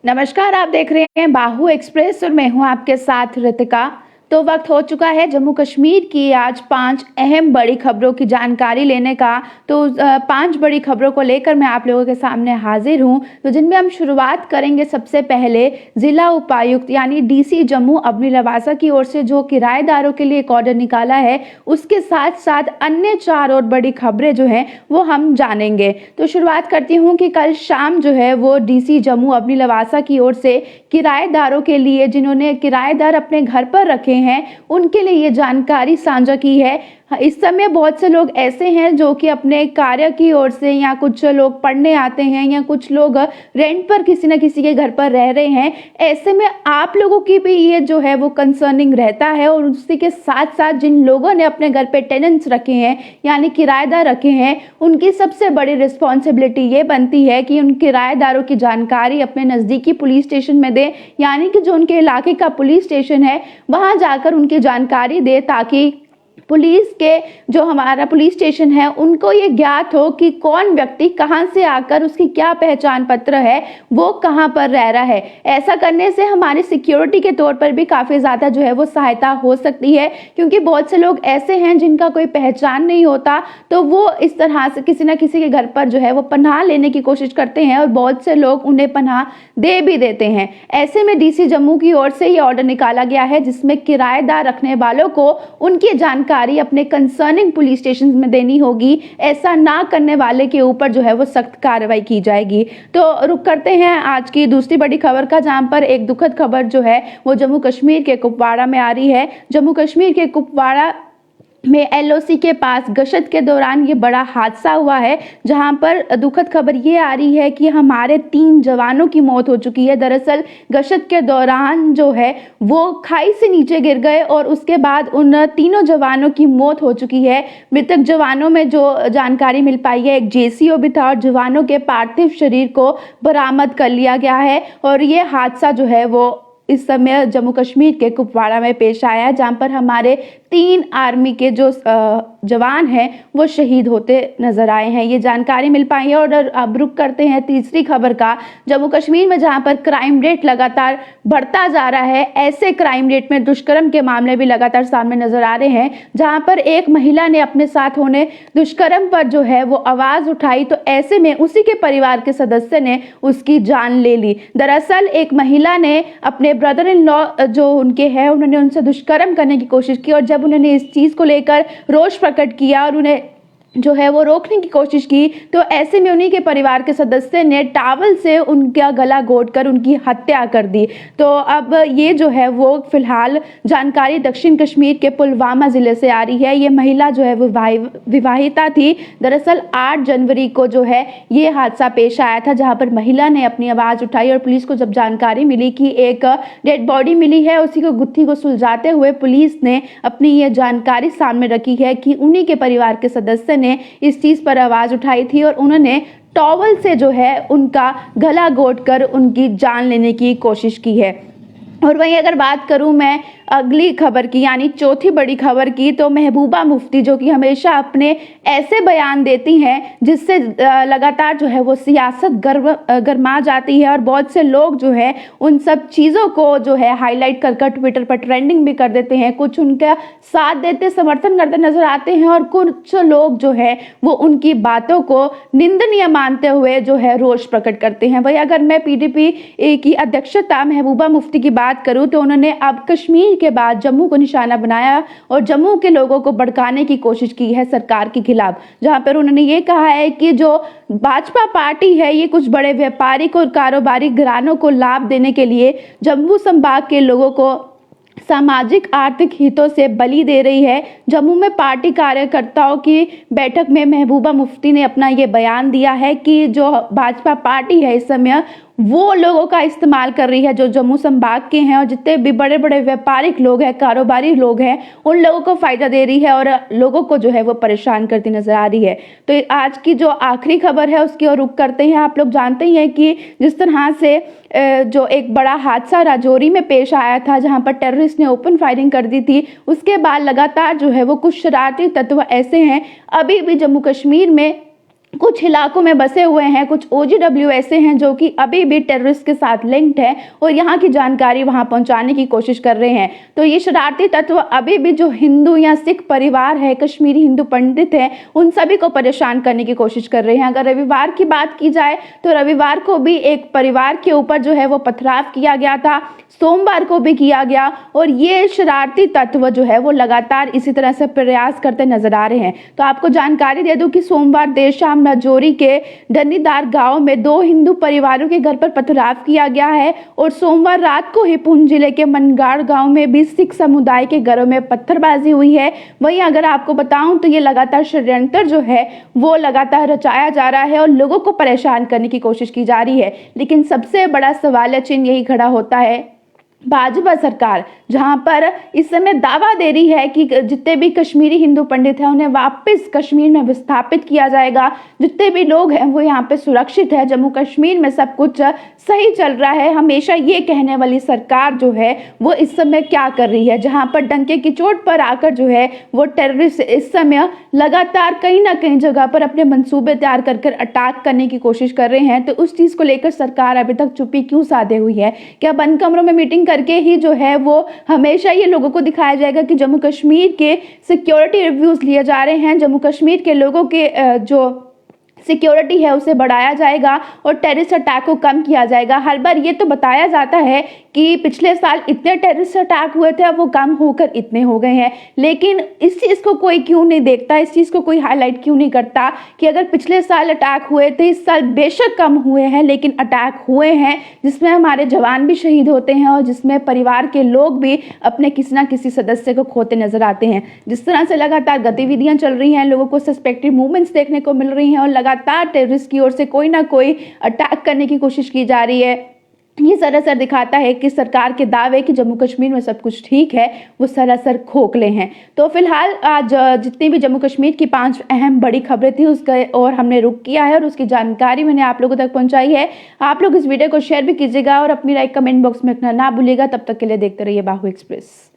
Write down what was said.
नमस्कार, आप देख रहे हैं बाहु एक्सप्रेस और मैं हूं आपके साथ रितिका। तो वक्त हो चुका है जम्मू कश्मीर की आज 5 अहम बड़ी खबरों की जानकारी लेने का। तो 5 बड़ी खबरों को लेकर मैं आप लोगों के सामने हाजिर हूं। तो जिनमें हम शुरुआत करेंगे सबसे पहले जिला उपायुक्त यानी डीसी जम्मू अवनी लवासा की ओर से जो किराएदारों के लिए एक ऑर्डर निकाला है, उसके साथ साथ अन्य 4 और बड़ी खबरें जो हैं वो हम जानेंगे। तो शुरुआत करती हूँ कि कल शाम जो है वो डीसी जम्मू अवनी लवासा की ओर से किराएदारों के लिए, जिन्होंने किराएदार अपने घर पर रखे हैं, उनके लिए ये जानकारी साझा की है। इस समय बहुत से लोग ऐसे हैं जो कि अपने कार्य की ओर से, या कुछ लोग पढ़ने आते हैं, या कुछ लोग रेंट पर किसी न किसी के घर पर रह रहे हैं। ऐसे में आप लोगों की भी ये जो है वो कंसर्निंग रहता है। और उसी के साथ साथ जिन लोगों ने अपने घर पे टेनेंट्स रखे हैं यानी किराएदार रखे हैं, उनकी सबसे बड़ी रिस्पॉन्सिबिलिटी ये बनती है कि उन किराएदारों की जानकारी अपने नज़दीकी पुलिस स्टेशन में दें, यानी कि जो उनके इलाके का पुलिस स्टेशन है वहाँ जाकर उनकी जानकारी दे, ताकि पुलिस के जो हमारा पुलिस स्टेशन है उनको ये ज्ञात हो कि कौन व्यक्ति कहां से आकर, उसकी क्या पहचान पत्र है, वो कहां पर रह रहा है। ऐसा करने से हमारी सिक्योरिटी के तौर पर भी काफ़ी ज़्यादा जो है वो सहायता हो सकती है, क्योंकि बहुत से लोग ऐसे हैं जिनका कोई पहचान नहीं होता, तो वो इस तरह से किसी न किसी के घर पर जो है वो पनाह लेने की कोशिश करते हैं और बहुत से लोग उन्हें पनाह दे भी देते हैं। ऐसे में डीसी जम्मू की ओर से ये ऑर्डर निकाला गया है जिसमें किराएदार रखने वालों को उनकी जानकारी अपने कंसर्निंग पुलिस स्टेशन में देनी होगी। ऐसा ना करने वाले के ऊपर जो है वो सख्त कार्रवाई की जाएगी। तो रुक करते हैं आज की दूसरी बड़ी खबर का, जहां पर एक दुखद खबर जो है वो जम्मू कश्मीर के कुपवाड़ा में आ रही है। जम्मू कश्मीर के कुपवाड़ा में एलओसी के पास गश्त के दौरान ये बड़ा हादसा हुआ है, जहां पर दुखद खबर ये आ रही है कि हमारे 3 जवानों की मौत हो चुकी है। दरअसल गश्त के दौरान जो है वो खाई से नीचे गिर गए और उसके बाद उन तीनों जवानों की मौत हो चुकी है। मृतक जवानों में जो जानकारी मिल पाई है, एक जेसीओ भी था और जवानों के पार्थिव शरीर को बरामद कर लिया गया है। और ये हादसा जो है वो इस समय जम्मू कश्मीर के कुपवाड़ा में पेश आया है, जहां पर हमारे 3 आर्मी के जो जवान हैं वो शहीद होते नजर आए हैं। ये जानकारी मिल पाई है। और अब रुक करते हैं तीसरी खबर का। जम्मू कश्मीर में जहां पर क्राइम रेट लगातार बढ़ता जा रहा है, ऐसे क्राइम रेट में दुष्कर्म के मामले भी लगातार सामने नजर आ रहे हैं, जहां पर एक महिला ने अपने साथ होने दुष्कर्म पर जो है वो आवाज उठाई, तो ऐसे में उसी के परिवार के सदस्य ने उसकी जान ले ली। दरअसल एक महिला ने अपने ब्रदर इन लॉ जो उनके हैं, उन्होंने उनसे दुष्कर्म करने की कोशिश की, और जब उन्होंने इस चीज़ को लेकर रोष प्रकट किया और उन्हें जो है वो रोकने की कोशिश की, तो ऐसे में उन्हीं के परिवार के सदस्य ने टावल से उनका गला घोंटकर उनकी हत्या कर दी। तो अब ये जो है वो फिलहाल जानकारी दक्षिण कश्मीर के पुलवामा ज़िले से आ रही है। ये महिला जो है वो विवाहिता थी। दरअसल 8 जनवरी को जो है ये हादसा पेश आया था, जहाँ पर महिला ने अपनी आवाज़ उठाई और पुलिस को जब जानकारी मिली कि एक डेड बॉडी मिली है, उसी को गुत्थी को सुलझाते हुए पुलिस ने अपनी ये जानकारी सामने रखी है कि उन्हीं के परिवार के सदस्य ने इस चीज पर आवाज उठाई थी और उन्होंने टॉवल से जो है उनका गला घोंटकर उनकी जान लेने की कोशिश की है। और वहीं अगर बात करूं मैं अगली खबर की, यानी चौथी बड़ी खबर की, तो महबूबा मुफ्ती जो कि हमेशा अपने ऐसे बयान देती हैं जिससे लगातार जो है वो सियासत गरमा जाती है, और बहुत से लोग जो है उन सब चीज़ों को जो है हाईलाइट कर ट्विटर पर ट्रेंडिंग भी कर देते हैं। कुछ उनका साथ देते, समर्थन करते नजर आते हैं, और कुछ लोग जो है वो उनकी बातों को निंदनीय मानते हुए जो है रोष प्रकट करते हैं। वही अगर मैं पीडीपी की अध्यक्षता महबूबा मुफ्ती की बात करूं, तो उन्होंने अब कश्मीर के बाद जम्मू को निशाना बनाया और जम्मू के लोगों को भड़काने की कोशिश की है सरकार के खिलाफ, जहां पर उन्होंने ये कहा है कि जो भाजपा पार्टी है ये कुछ बड़े व्यापारिक और कारोबारी घरानों को लाभ देने के लिए जम्मू संभाग के लोगों को सामाजिक आर्थिक हितों से बलि दे रही है। जम्मू में पार्टी कार्यकर्ताओं की बैठक में महबूबा मुफ्ती ने अपना ये बयान दिया है कि जो भाजपा पार्टी है इस समय वो लोगों का इस्तेमाल कर रही है जो जम्मू संभाग के हैं, और जितने भी बड़े बड़े व्यापारिक लोग हैं, कारोबारी लोग हैं, उन लोगों को फायदा दे रही है और लोगों को जो है वो परेशान करती नजर आ रही है। तो आज की जो आखिरी खबर है उसकी ओर रुख करते हैं। आप लोग जानते ही हैं कि जिस तरह से जो एक बड़ा हादसा राजौरी में पेश आया था, जहां पर टेररिस्ट ने ओपन फायरिंग कर दी थी, उसके बाद लगातार जो है वो कुछ शरारती तत्व ऐसे हैं अभी भी जम्मू कश्मीर में कुछ इलाकों में बसे हुए हैं, कुछ ओजीडब्ल्यू ऐसे हैं जो कि अभी भी टेररिस्ट के साथ लिंक्ड है और यहाँ की जानकारी वहाँ पहुँचाने की कोशिश कर रहे हैं। तो ये शरारती तत्व अभी भी जो हिंदू या सिख परिवार है, कश्मीरी हिंदू पंडित हैं, उन सभी को परेशान करने की कोशिश कर रहे हैं। अगर रविवार की बात की जाए तो रविवार को भी एक परिवार के ऊपर जो है वो पथराव किया गया था, सोमवार को भी किया गया, और ये शरारती तत्व जो है वो लगातार इसी तरह से प्रयास करते नजर आ रहे हैं। तो आपको जानकारी दे दूं कि सोमवार देर शाम राजौरी के डन्नीदार गांव में 2 हिंदू परिवारों के घर पर पथराव किया गया है, और सोमवार रात को ही पुंछ जिले के मनगाड़ गांव में भी सिख समुदाय के घरों में पत्थरबाजी हुई है। वहीं अगर आपको बताऊं तो ये लगातार षड्यंत्र जो है वो लगातार रचाया जा रहा है और लोगों को परेशान करने की कोशिश की जा रही है। लेकिन सबसे बड़ा सवाल चिन्ह यही खड़ा होता है, भाजपा सरकार जहां पर इस समय दावा दे रही है कि जितने भी कश्मीरी हिंदू पंडित हैं उन्हें वापस कश्मीर में विस्थापित किया जाएगा, जितने भी लोग हैं वो यहाँ पे सुरक्षित है, जम्मू कश्मीर में सब कुछ सही चल रहा है, हमेशा ये कहने वाली सरकार जो है वो इस समय क्या कर रही है, जहां पर डंके की चोट पर आकर जो है वो टेररिस्ट इस समय लगातार कहीं ना कहीं जगह पर अपने मंसूबे तैयार कर अटैक करने की कोशिश कर रहे हैं। तो उस चीज को लेकर सरकार अभी तक चुप्पी क्यों साधे हुई है? क्या बंद कमरों में मीटिंग करके ही जो है वो हमेशा ये लोगों को दिखाया जाएगा कि जम्मू कश्मीर के सिक्योरिटी रिव्यूज लिए जा रहे हैं, जम्मू कश्मीर के लोगों के जो सिक्योरिटी है उसे बढ़ाया जाएगा और टेररिस्ट अटैक को कम किया जाएगा? हर बार ये तो बताया जाता है कि पिछले साल इतने टेररिस्ट अटैक हुए थे, अब वो कम होकर इतने हो गए हैं, लेकिन इस चीज़ को कोई क्यों नहीं देखता, इस चीज़ को कोई हाईलाइट क्यों नहीं करता कि अगर पिछले साल अटैक हुए थे, इस साल बेशक कम हुए हैं लेकिन अटैक हुए हैं जिसमें हमारे जवान भी शहीद होते हैं और जिसमें परिवार के लोग भी अपने किसी ना किसी सदस्य को खोते नजर आते हैं। जिस तरह से लगातार गतिविधियां चल रही हैं, लोगों को सस्पेक्टेड मूवमेंट्स देखने को मिल रही हैं और लगातार टेररिस्ट की ओर से कोई ना कोई अटैक करने की कोशिश की जा रही है, ये सरासर दिखाता है कि सरकार के दावे कि जम्मू कश्मीर में सब कुछ ठीक है वो सरासर खोखले हैं। तो फिलहाल आज जितनी भी जम्मू कश्मीर की 5 अहम बड़ी खबरें थी उसका और हमने रुख किया है और उसकी जानकारी मैंने आप लोगों तक पहुंचाई है। आप लोग इस वीडियो को शेयर भी कीजिएगा और अपनी राय कमेंट बॉक्स में रखना ना भूलिएगा। तब तक के लिए देखते रहिए बाहु एक्सप्रेस।